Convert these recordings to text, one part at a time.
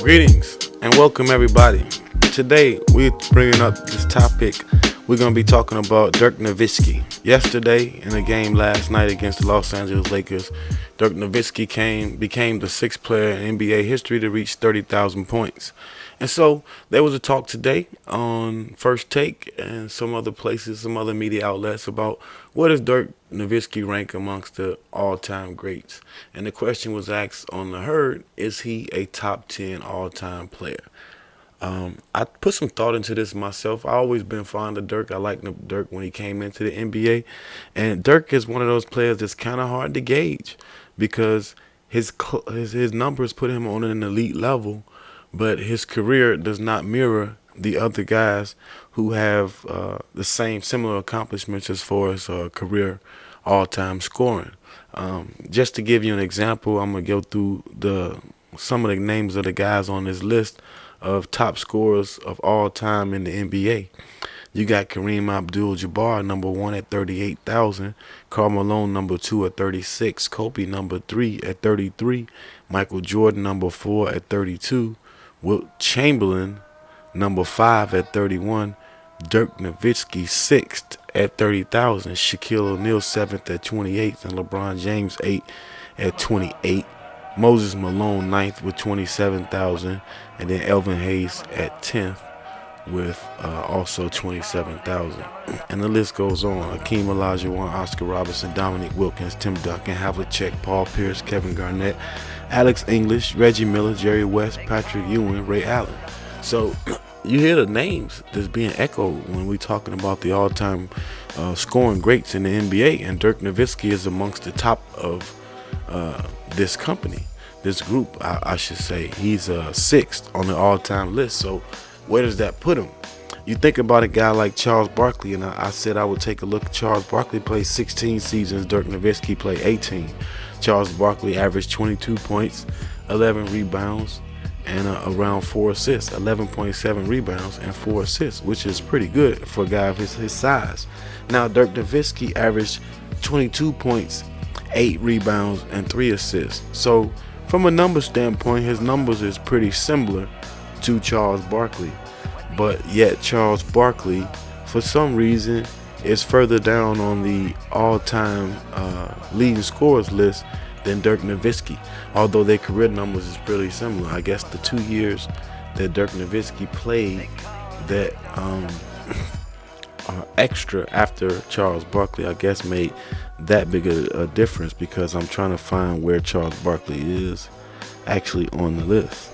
Greetings and welcome everybody. Today we're bringing up this topic. We're going to be talking about Dirk Nowitzki. Yesterday in a game last night against the Los Angeles Lakers, Dirk Nowitzki became the sixth player in NBA history to reach 30,000 points. And so there was a talk today on First Take and some other places, some other media outlets about where does Dirk Nowitzki rank amongst the all-time greats. And the question was asked on the herd, is he a top 10 all-time player? I put some thought into this myself. I always been fond of Dirk. I liked Dirk when he came into the NBA. And Dirk is one of those players that's kind of hard to gauge because his numbers put him on an elite level, but his career does not mirror the other guys who have the same similar accomplishments as far as career all-time scoring. Just to give you an example, I'm gonna go through some of the names of the guys on this list of top scorers of all time in the NBA. You got Kareem Abdul-Jabbar, number one at 38,000. Karl Malone, number two at 36. Kobe, number three at 33. Michael Jordan, number four at 32. Wilt Chamberlain, number five at 31. Dirk Nowitzki, sixth at 30,000. Shaquille O'Neal, seventh at 28th. And LeBron James, eighth at 28. Moses Malone, ninth with 27,000. And then Elvin Hayes at 10th with also 27,000. And the list goes on. Hakeem Olajuwon, Oscar Robertson, Dominique Wilkins, Tim Duncan, Havlicek, Paul Pierce, Kevin Garnett, Alex English, Reggie Miller, Jerry West, Patrick Ewing, Ray Allen. So you hear the names that's being echoed when we're talking about the all-time scoring greats in the NBA, and Dirk Nowitzki is amongst the top of this company, this group, I should say. He's sixth on the all-time list. So where does that put him? You think about a guy like Charles Barkley, and I said I would take a look. Charles Barkley played 16 seasons. Dirk Nowitzki played 18. Charles Barkley averaged 22 points, 11 rebounds, and around 4 assists. 11.7 rebounds and 4 assists, which is pretty good for a guy of his size. Now, Dirk Nowitzki averaged 22 points, 8 rebounds, and 3 assists. So from a number standpoint, his numbers is pretty similar to Charles Barkley, but yet Charles Barkley, for some reason, is further down on the all-time leading scorers list than Dirk Nowitzki, although their career numbers is pretty similar. I guess the 2 years that Dirk Nowitzki played that extra after Charles Barkley, I guess, made that big a difference, because I'm trying to find where Charles Barkley is actually on the list.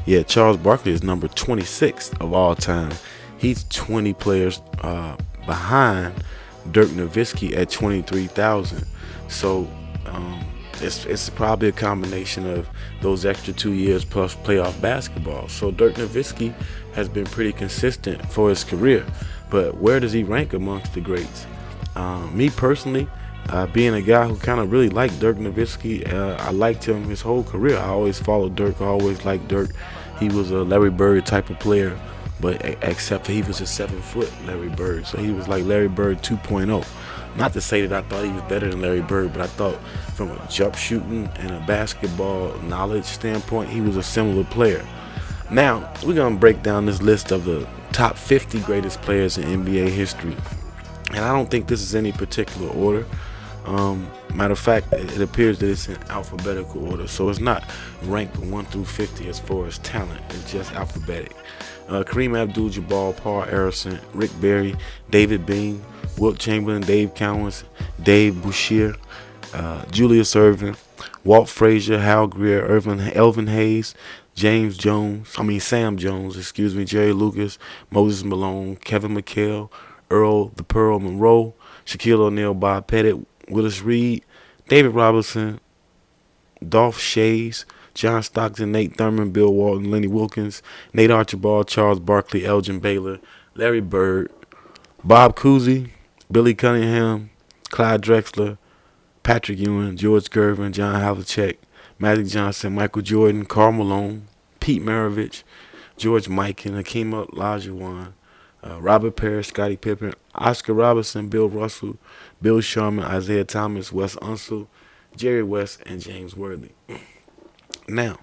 Yeah, Charles Barkley is number 26 of all time. He's 20 players behind Dirk Nowitzki at 23,000. So it's probably a combination of those extra 2 years plus playoff basketball. So Dirk Nowitzki has been pretty consistent for his career. But where does he rank amongst the greats? Me personally, being a guy who kind of really liked Dirk Nowitzki, I liked him his whole career. I always followed Dirk. I always liked Dirk. He was a Larry Bird type of player, but except he was a 7-foot Larry Bird. So he was like Larry Bird 2.0. Not to say that I thought he was better than Larry Bird, but I thought from a jump shooting and a basketball knowledge standpoint, he was a similar player. Now, we're going to break down this list of the top 50 greatest players in NBA history. And I don't think this is any particular order. Matter of fact, it appears that it's in alphabetical order, so it's not ranked 1 through 50 as far as talent. It's just alphabetic. Kareem Abdul-Jabbar, Paul Harrison, Rick Barry, David Bean, Wilt Chamberlain, Dave Cowens, Dave Boucher, Julius Erving, Walt Frazier, Hal Greer, Elvin Hayes, Sam Jones, Jerry Lucas, Moses Malone, Kevin McHale, Earl the Pearl Monroe, Shaquille O'Neal, Bob Pettit, Willis Reed, David Robinson, Dolph Shays, John Stockton, Nate Thurman, Bill Walton, Lenny Wilkins, Nate Archibald, Charles Barkley, Elgin Baylor, Larry Bird, Bob Cousy, Billy Cunningham, Clyde Drexler, Patrick Ewing, George Gervin, John Havlicek, Magic Johnson, Michael Jordan, Karl Malone, Pete Maravich, George Mikan, Hakeem Olajuwon, Robert Parrish, Scottie Pippen, Oscar Robertson, Bill Russell, Bill Sharman, Isaiah Thomas, Wes Unseld, Jerry West, and James Worthy. Now,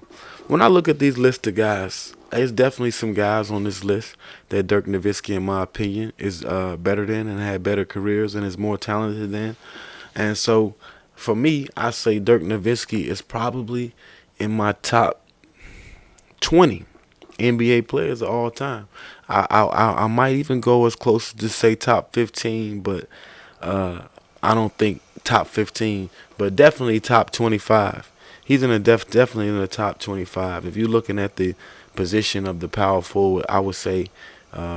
when I look at these list of guys, there's definitely some guys on this list that Dirk Nowitzki, in my opinion, is better than and had better careers and is more talented than. And so, for me, I say Dirk Nowitzki is probably in my top 20 NBA players of all time. I might even go as close to say top 15, but uh, I don't think top 15, but definitely top 25. He's in a definitely in the top 25. If you're looking at the position of the power forward, I would say,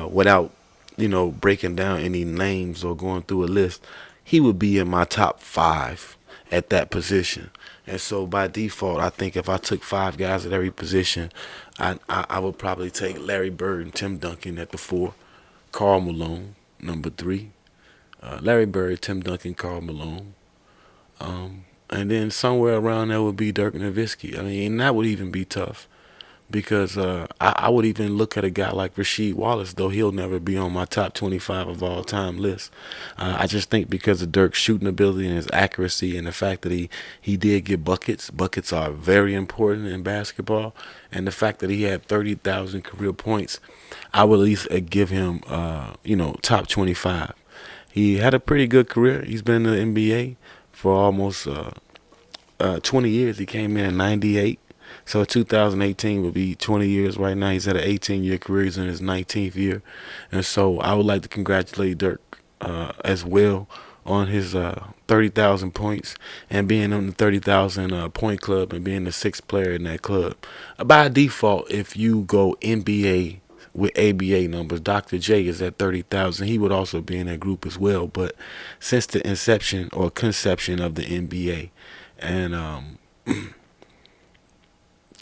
without breaking down any names or going through a list, he would be in my top five at that position. And so by default, I think if I took five guys at every position, I would probably take Larry Bird and Tim Duncan at the four, Karl Malone number three, Larry Bird, Tim Duncan, Karl Malone, and then somewhere around there would be Dirk Nowitzki. I mean, and that would even be tough because I would even look at a guy like Rasheed Wallace, though he'll never be on my top 25 of all time list. I just think because of Dirk's shooting ability and his accuracy and the fact that he did get buckets. Buckets are very important in basketball, and the fact that he had 30,000 career points, I would at least give him top 25. He had a pretty good career. He's been in the NBA for almost 20 years. He came in 98. So 2018 would be 20 years right now. He's had an 18-year career. He's in his 19th year. And so I would like to congratulate Dirk as well on his 30,000 points and being on the 30,000 point club and being the sixth player in that club. By default, if you go NBA with ABA numbers, Dr. J is at 30,000. He would also be in that group as well. But since the inception or conception of the NBA and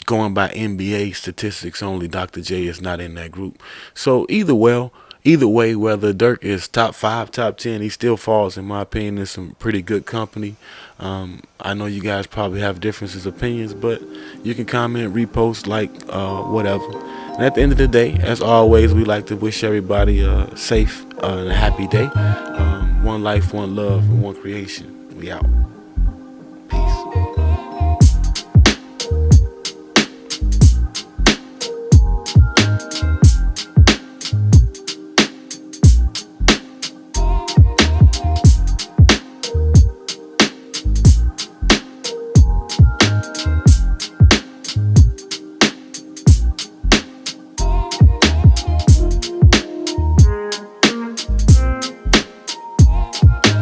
going by NBA statistics only, Dr. J is not in that group. So either way, whether Dirk is top five, top 10, he still falls, in my opinion, in some pretty good company. I know you guys probably have differences, opinions, but you can comment, repost, like, whatever. And at the end of the day, as always, we like to wish everybody a safe and a happy day. One life, one love, and one creation. We out.